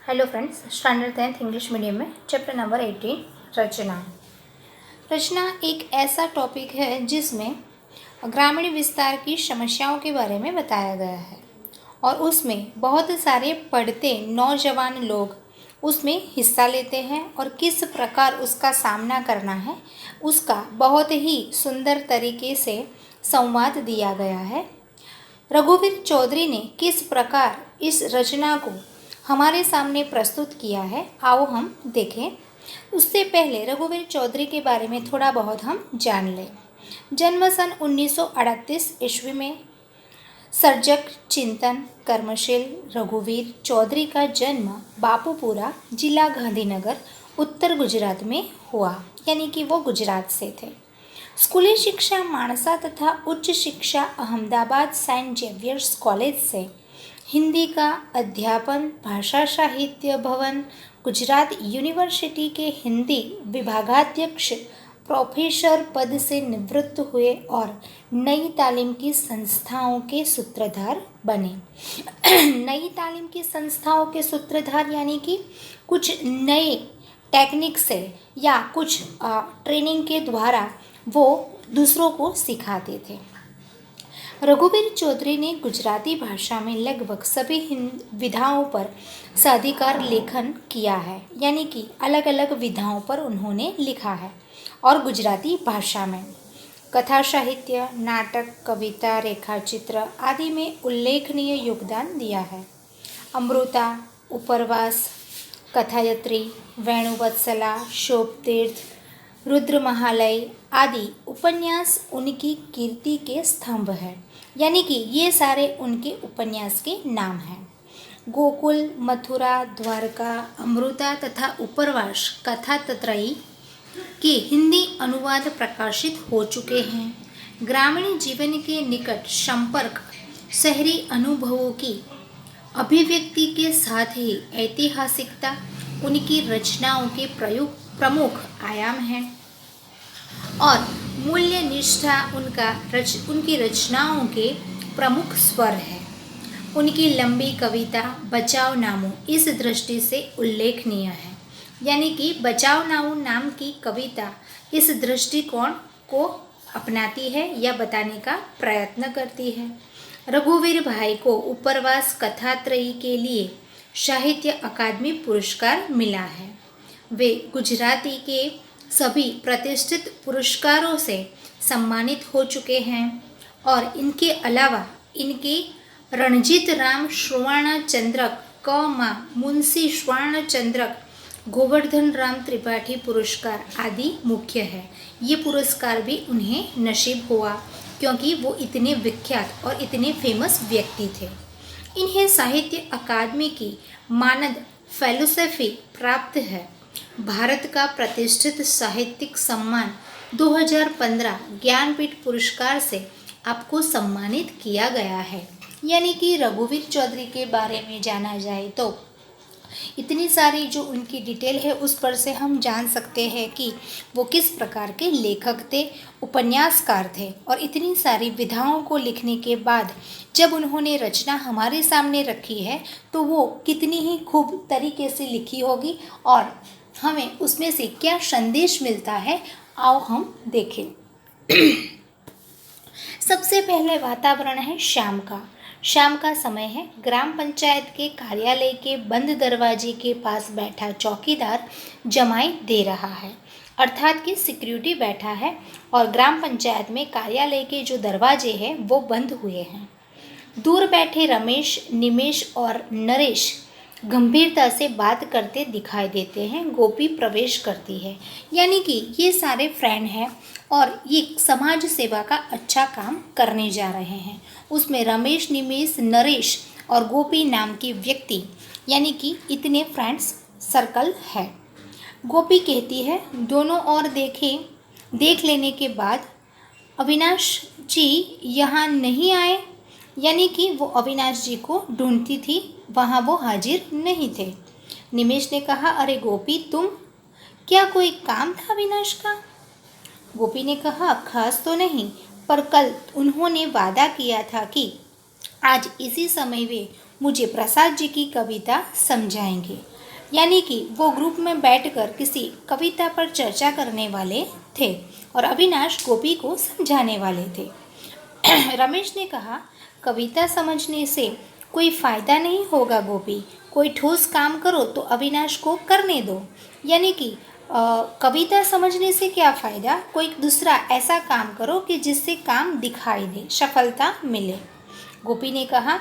Hello friends, standard 10th English medium में chapter number 18 रचना। रचना एक ऐसा टॉपिक है जिसमें ग्रामीण विस्तार की समस्याओं के बारे में बताया गया है और उसमें बहुत सारे पढ़ते नौजवान लोग उसमें हिस्सा लेते हैं और किस प्रकार उसका सामना करना है उसका बहुत ही सुंदर तरीके से संवाद दिया गया है। रघुवीर चौधरी ने किस प्रकार इस रचना को हमारे सामने प्रस्तुत किया है, आओ हम देखें। उससे पहले रघुवीर चौधरी के बारे में थोड़ा बहुत हम जान लें। जन्म सन 1938 ईस्वी में सर्जक चिंतन कर्मशील रघुवीर चौधरी का जन्म बापूपुरा जिला गांधीनगर उत्तर गुजरात में हुआ, यानी कि वो गुजरात से थे। स्कूली शिक्षा माणसा तथा उच्च शिक्षा अहमदाबाद सेंट जेवियर्स कॉलेज से, हिंदी का अध्यापन भाषा साहित्य भवन गुजरात यूनिवर्सिटी के हिंदी विभागाध्यक्ष प्रोफेसर पद से निवृत्त हुए और नई तालीम की संस्थाओं के सूत्रधार बने। नई तालीम की संस्थाओं के सूत्रधार यानी कि कुछ नए टेक्निक से या कुछ ट्रेनिंग के द्वारा वो दूसरों को सिखाते थे। रघुवीर चौधरी ने गुजराती भाषा में लगभग सभी विधाओं पर साधिकार लेखन किया है, यानी कि अलग अलग विधाओं पर उन्होंने लिखा है और गुजराती भाषा में कथा साहित्य नाटक कविता रेखाचित्र आदि में उल्लेखनीय योगदान दिया है। अमृता उपरवास कथायत्री वेणुवत्सला शोभतीर्थ रुद्र महालय आदि उपन्यास उनकी कीर्ति के स्तंभ हैं, यानी कि ये सारे उनके उपन्यास के नाम हैं। गोकुल मथुरा द्वारका अमृता तथा उपरवास कथात्रयी के हिंदी अनुवाद प्रकाशित हो चुके हैं। ग्रामीण जीवन के निकट संपर्क शहरी अनुभवों की अभिव्यक्ति के साथ ही ऐतिहासिकता उनकी रचनाओं के प्रमुख आयाम हैं और मूल्य निष्ठा उनकी रचनाओं के प्रमुख स्वर है। उनकी लंबी कविता बचाव नामों इस दृष्टि से उल्लेखनीय है, यानी कि बचाव नामों नाम की कविता इस दृष्टिकोण को अपनाती है या बताने का प्रयत्न करती है। रघुवीर भाई को उपरवास कथात्रयी के लिए साहित्य अकादमी पुरस्कार मिला है। वे गुजराती के सभी प्रतिष्ठित पुरस्कारों से सम्मानित हो चुके हैं और इनके अलावा इनके रणजीत राम स्वर्ण चंद्रक मुंशी स्वर्ण चंद्रक गोवर्धन राम त्रिपाठी पुरस्कार आदि मुख्य है। ये पुरस्कार भी उन्हें नसीब हुआ क्योंकि वो इतने विख्यात और इतने फेमस व्यक्ति थे। इन्हें साहित्य अकादमी की मानद फेलोशिप प्राप्त है। भारत का प्रतिष्ठित साहित्यिक सम्मान 2015 ज्ञानपीठ पुरस्कार से आपको सम्मानित किया गया है। यानी कि रघुवीर चौधरी के बारे में जाना जाए तो इतनी सारी जो उनकी डिटेल है उस पर से हम जान सकते हैं कि वो किस प्रकार के लेखक थे, उपन्यासकार थे और इतनी सारी विधाओं को लिखने के बाद जब उन्होंने रचना हमारे सामने रखी है तो वो कितनी ही खूब तरीके से लिखी होगी और हमें उसमें से क्या संदेश मिलता है, आओ हम देखें। सबसे पहले वातावरण है शाम का। शाम का समय है। ग्राम पंचायत के कार्यालय के बंद दरवाजे के पास बैठा चौकीदार जमाई दे रहा है, अर्थात कि सिक्योरिटी बैठा है और ग्राम पंचायत में कार्यालय के जो दरवाजे हैं वो बंद हुए हैं। दूर बैठे रमेश निमेश और नरेश गंभीरता से बात करते दिखाई देते हैं। गोपी प्रवेश करती है, यानी कि ये सारे फ्रेंड हैं और ये समाज सेवा का अच्छा काम करने जा रहे हैं। उसमें रमेश निमेश नरेश और गोपी नाम की व्यक्ति, यानी कि इतने फ्रेंड्स सर्कल है। गोपी कहती है दोनों ओर देख लेने के बाद अविनाश जी यहाँ नहीं आए, यानी कि वो अविनाश जी को ढूंढती थी, वहाँ वो हाजिर नहीं थे। निमेश ने कहा अरे गोपी तुम, क्या कोई काम था अविनाश का? गोपी ने कहा खास तो नहीं, पर कल उन्होंने वादा किया था कि आज इसी समय वे मुझे प्रसाद जी की कविता समझाएंगे। यानी कि वो ग्रुप में बैठकर किसी कविता पर चर्चा करने वाले थे और अविनाश गोपी को समझाने वाले थे। रमेश ने कहा, कविता समझने से कोई फ़ायदा नहीं होगा गोपी, कोई ठोस काम करो तो अविनाश को करने दो। यानी कि कविता समझने से क्या फ़ायदा, कोई दूसरा ऐसा काम करो कि जिससे काम दिखाई दे, सफलता मिले। गोपी ने कहा,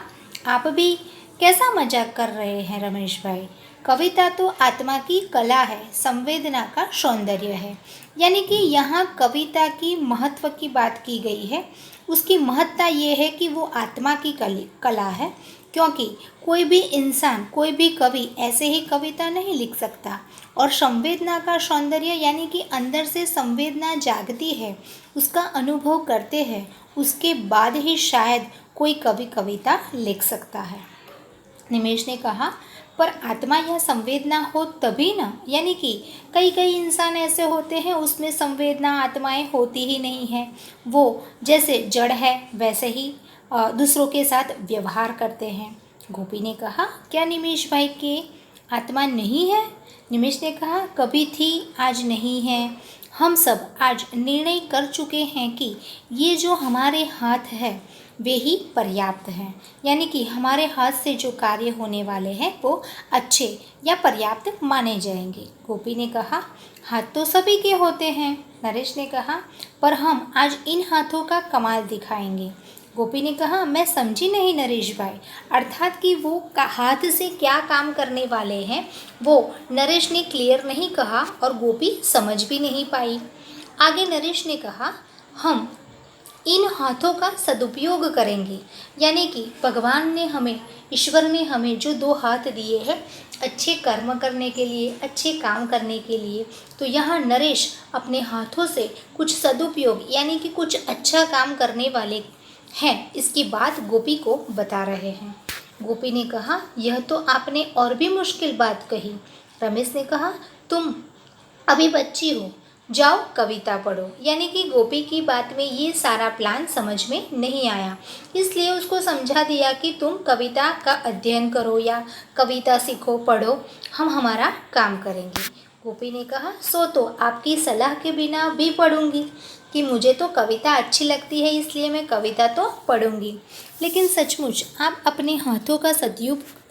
आप भी कैसा मजाक कर रहे हैं रमेश भाई, कविता तो आत्मा की कला है, संवेदना का सौंदर्य है। यानी कि यहाँ कविता की महत्व की बात की गई है। उसकी महत्ता ये है कि वो आत्मा की कला है, क्योंकि कोई भी इंसान, कोई भी कवि ऐसे ही कविता नहीं लिख सकता। और संवेदना का सौंदर्य यानी कि अंदर से संवेदना जागती है, उसका अनुभव करते हैं, उसके बाद ही शायद कोई कवि कविता लिख सकता है। निमेश ने कहा, पर आत्मा या संवेदना हो तभी ना, यानी कि कई इंसान ऐसे होते हैं उसमें संवेदना आत्माएं होती ही नहीं है, वो जैसे जड़ है वैसे ही दूसरों के साथ व्यवहार करते हैं। गोपी ने कहा, क्या निमेश भाई के आत्मा नहीं है? निमेश ने कहा, कभी थी, आज नहीं है। हम सब आज निर्णय कर चुके हैं कि ये जो हमारे हाथ है वे ही पर्याप्त हैं, यानी कि हमारे हाथ से जो कार्य होने वाले हैं वो अच्छे या पर्याप्त माने जाएंगे। गोपी ने कहा, हाथ तो सभी के होते हैं। नरेश ने कहा, पर हम आज इन हाथों का कमाल दिखाएंगे। गोपी ने कहा, मैं समझी नहीं नरेश भाई, अर्थात कि वो हाथ से क्या काम करने वाले हैं वो नरेश ने क्लियर नहीं कहा और गोपी समझ भी नहीं पाई। आगे नरेश ने कहा, हम इन हाथों का सदुपयोग करेंगे, यानी कि भगवान ने हमें, ईश्वर ने हमें जो दो हाथ दिए हैं अच्छे कर्म करने के लिए, अच्छे काम करने के लिए, तो यहाँ नरेश अपने हाथों से कुछ सदुपयोग यानी कि कुछ अच्छा काम करने वाले हैं, इसकी बात गोपी को बता रहे हैं। गोपी ने कहा, यह तो आपने और भी मुश्किल बात कही। रमेश ने कहा, तुम अभी बच्ची हो, जाओ कविता पढ़ो। यानी कि गोपी की बात में ये सारा प्लान समझ में नहीं आया, इसलिए उसको समझा दिया कि तुम कविता का अध्ययन करो या कविता सीखो, पढ़ो, हम हमारा काम करेंगे। गोपी ने कहा, सो तो आपकी सलाह के बिना भी पढ़ूंगी कि मुझे तो कविता अच्छी लगती है इसलिए मैं कविता तो पढ़ूंगी, लेकिन सचमुच आप अपने हाथों का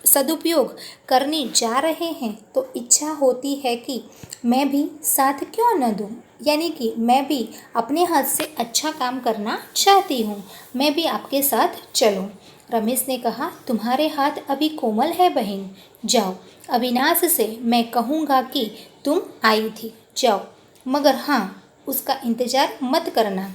सदुपयोग करने जा रहे हैं तो इच्छा होती है कि मैं भी साथ क्यों न दूं, यानी कि मैं भी अपने हाथ से अच्छा काम करना चाहती हूँ, मैं भी आपके साथ चलूँ। रमेश ने कहा, तुम्हारे हाथ अभी कोमल है बहन, जाओ, अविनाश से मैं कहूँगा कि तुम आई थी, जाओ, मगर हाँ, उसका इंतज़ार मत करना,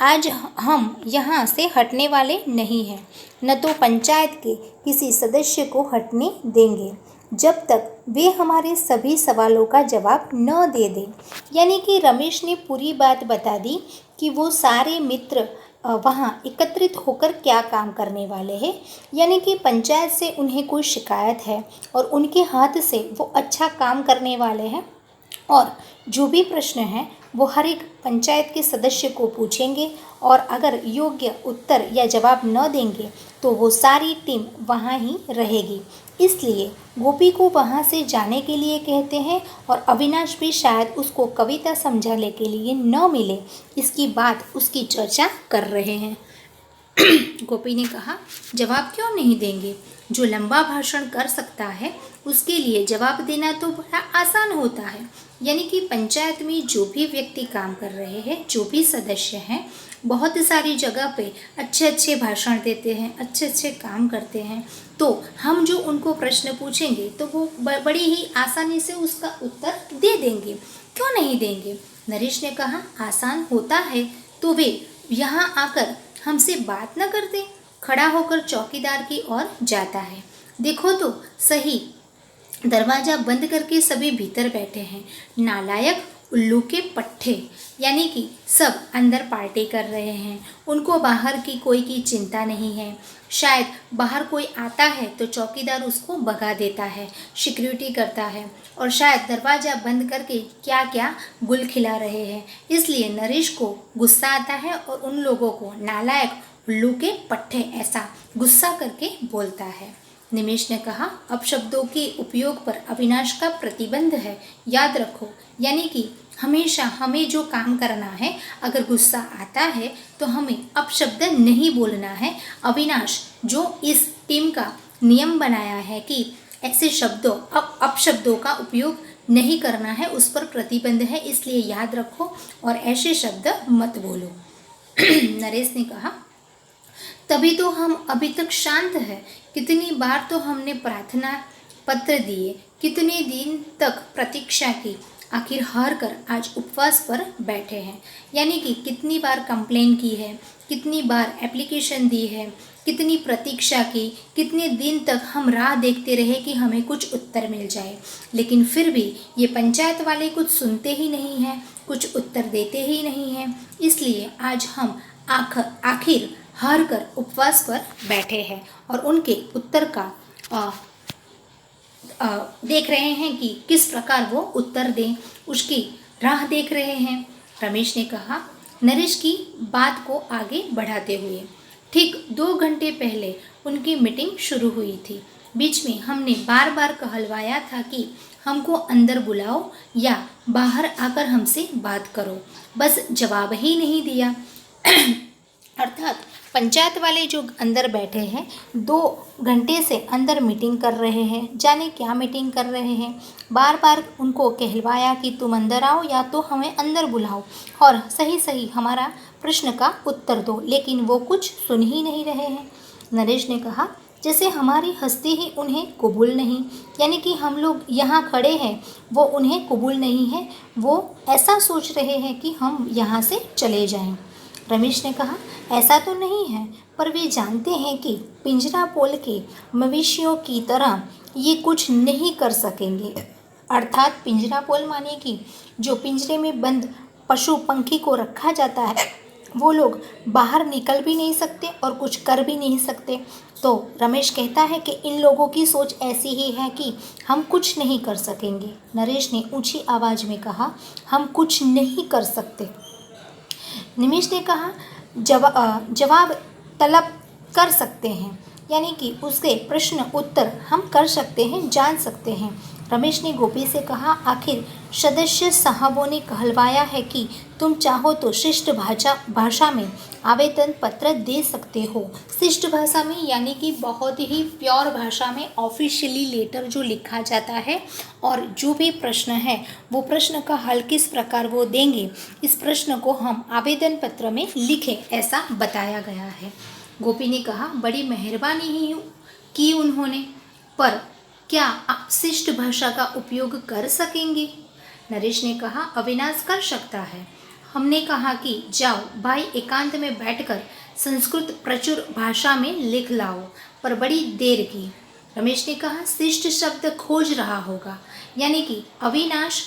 आज हम यहाँ से हटने वाले नहीं हैं, न तो पंचायत के किसी सदस्य को हटने देंगे जब तक वे हमारे सभी सवालों का जवाब न दे दें। यानी कि रमेश ने पूरी बात बता दी कि वो सारे मित्र वहाँ एकत्रित होकर क्या काम करने वाले हैं, यानी कि पंचायत से उन्हें कोई शिकायत है और उनके हाथ से वो अच्छा काम करने वाले हैं, और जो भी प्रश्न है वो हर एक पंचायत के सदस्य को पूछेंगे और अगर योग्य उत्तर या जवाब न देंगे तो वो सारी टीम वहाँ ही रहेगी। इसलिए गोपी को वहाँ से जाने के लिए कहते हैं और अविनाश भी शायद उसको कविता समझाने के लिए न मिले, इसकी बात उसकी चर्चा कर रहे हैं। गोपी ने कहा, जवाब क्यों नहीं देंगे, जो लंबा भाषण कर सकता है उसके लिए जवाब देना तो बड़ा आसान होता है। यानी कि पंचायत में जो भी व्यक्ति काम कर रहे हैं, जो भी सदस्य हैं, बहुत सारी जगह पे अच्छे अच्छे भाषण देते हैं, अच्छे अच्छे काम करते हैं, तो हम जो उनको प्रश्न पूछेंगे तो वो बड़ी ही आसानी से उसका उत्तर दे देंगे, क्यों नहीं देंगे। नरेश ने कहा, आसान होता है तो वे यहाँ आकर हमसे बात न करते। खड़ा होकर चौकीदार की ओर जाता है, देखो तो सही, दरवाज़ा बंद करके सभी भीतर बैठे हैं, नालायक उल्लू के पट्टे, यानी कि सब अंदर पार्टी कर रहे हैं, उनको बाहर की कोई की चिंता नहीं है। शायद बाहर कोई आता है तो चौकीदार उसको भगा देता है, सिक्योरिटी करता है, और शायद दरवाज़ा बंद करके क्या क्या गुल खिला रहे हैं। इसलिए नरेश को गुस्सा आता है और उन लोगों को नालायक उल्लू के पट्टे ऐसा गुस्सा करके बोलता है। निमेश ने कहा, अपशब्दों के उपयोग पर अविनाश का प्रतिबंध है, याद रखो। यानी कि हमेशा हमें जो काम करना है, अगर गुस्सा आता है तो हमें अपशब्द नहीं बोलना है। अविनाश जो इस टीम का नियम बनाया है कि ऐसे शब्दों अपशब्दों का उपयोग नहीं करना है, उस पर प्रतिबंध है, इसलिए याद रखो और ऐसे शब्द मत बोलो। नरेश ने कहा, तभी तो हम अभी तक शांत हैं। कितनी बार तो हमने प्रार्थना पत्र दिए, कितने दिन तक प्रतीक्षा की, आखिर हार कर आज उपवास पर बैठे हैं। यानी कि कितनी बार कंप्लेन की है, कितनी बार एप्लीकेशन दी है, कितनी प्रतीक्षा की, कितने दिन तक हम राह देखते रहे कि हमें कुछ उत्तर मिल जाए, लेकिन फिर भी ये पंचायत वाले कुछ सुनते ही नहीं हैं, कुछ उत्तर देते ही नहीं हैं। इसलिए आज हम आखिर हार कर उपवास पर बैठे हैं और उनके उत्तर का देख रहे हैं कि किस प्रकार वो उत्तर दें, उसकी राह देख रहे हैं। रमेश ने कहा, नरेश की बात को आगे बढ़ाते हुए, ठीक 2 घंटे पहले उनकी मीटिंग शुरू हुई थी। बीच में हमने बार बार कहलवाया था कि हमको अंदर बुलाओ या बाहर आकर हमसे बात करो, बस जवाब ही नहीं दिया। अर्थात पंचायत वाले जो अंदर बैठे हैं 2 घंटे से अंदर मीटिंग कर रहे हैं, जाने क्या मीटिंग कर रहे हैं। बार बार उनको कहलवाया कि तुम अंदर आओ या तो हमें अंदर बुलाओ और सही सही हमारा प्रश्न का उत्तर दो, लेकिन वो कुछ सुन ही नहीं रहे हैं। नरेश ने कहा, जैसे हमारी हस्ती ही उन्हें कबूल नहीं, यानी कि हम लोग यहाँ खड़े हैं, वो उन्हें कबूल नहीं है, वो ऐसा सोच रहे हैं कि हम यहाँ से चले जाएं। रमेश ने कहा, ऐसा तो नहीं है, पर वे जानते हैं कि पिंजरा पोल के मवेशियों की तरह ये कुछ नहीं कर सकेंगे। अर्थात पिंजरा पोल माने कि जो पिंजरे में बंद पशु पंखी को रखा जाता है, वो लोग बाहर निकल भी नहीं सकते और कुछ कर भी नहीं सकते। तो रमेश कहता है कि इन लोगों की सोच ऐसी ही है कि हम कुछ नहीं कर सकेंगे। नरेश ने ऊंची आवाज़ में कहा, हम कुछ नहीं कर सकते। निमेश ने कहा, जवाब तलब कर सकते हैं, यानी कि उसके प्रश्न उत्तर हम कर सकते हैं, जान सकते हैं। रमेश ने गोपी से कहा, आखिर सदस्य साहबों ने कहलवाया है कि तुम चाहो तो शिष्ट भाषा में आवेदन पत्र दे सकते हो। शिष्ट भाषा में यानी कि बहुत ही प्योर भाषा में ऑफिशियली लेटर जो लिखा जाता है, और जो भी प्रश्न है वो प्रश्न का हल किस प्रकार वो देंगे, इस प्रश्न को हम आवेदन पत्र में लिखें, ऐसा बताया गया है। गोपी ने कहा, बड़ी मेहरबानी ही की उन्होंने, पर क्या आप शिष्ट भाषा का उपयोग कर सकेंगे? नरेश ने कहा, अविनाश कर सकता है। हमने कहा कि जाओ भाई एकांत में बैठकर संस्कृत प्रचुर भाषा में लिख लाओ, पर बड़ी देर की। रमेश ने कहा, शिष्ट शब्द खोज रहा होगा, यानी कि अविनाश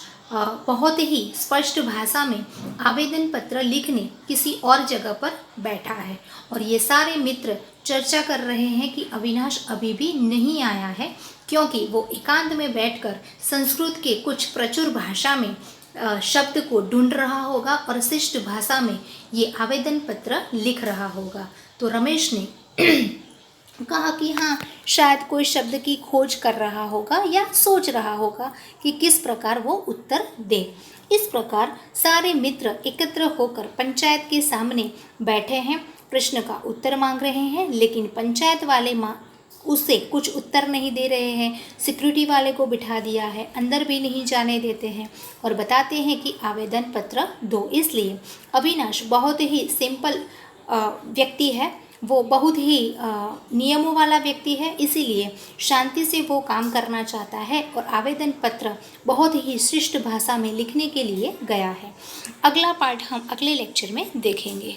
बहुत ही स्पष्ट भाषा में आवेदन पत्र लिखने किसी और जगह पर बैठा है, और ये सारे मित्र चर्चा कर रहे हैं कि अविनाश अभी भी नहीं आया है, क्योंकि वो एकांत में बैठकर संस्कृत के कुछ प्रचुर भाषा में शब्द को ढूंढ रहा होगा और शिष्ट भाषा में ये आवेदन पत्र लिख रहा होगा। तो रमेश ने कहा कि हाँ, शायद कोई शब्द की खोज कर रहा होगा या सोच रहा होगा कि किस प्रकार वो उत्तर दे। इस प्रकार सारे मित्र एकत्र होकर पंचायत के सामने बैठे हैं, प्रश्न का उत्तर मांग रहे हैं, लेकिन पंचायत वाले उससे कुछ उत्तर नहीं दे रहे हैं। सिक्योरिटी वाले को बिठा दिया है, अंदर भी नहीं जाने देते हैं और बताते हैं कि आवेदन पत्र दो। इसलिए अविनाश बहुत ही सिंपल व्यक्ति है, वो बहुत ही नियमों वाला व्यक्ति है, इसीलिए शांति से वो काम करना चाहता है और आवेदन पत्र बहुत ही शिष्ट भाषा में लिखने के लिए गया है। अगला पार्ट हम अगले लेक्चर में देखेंगे।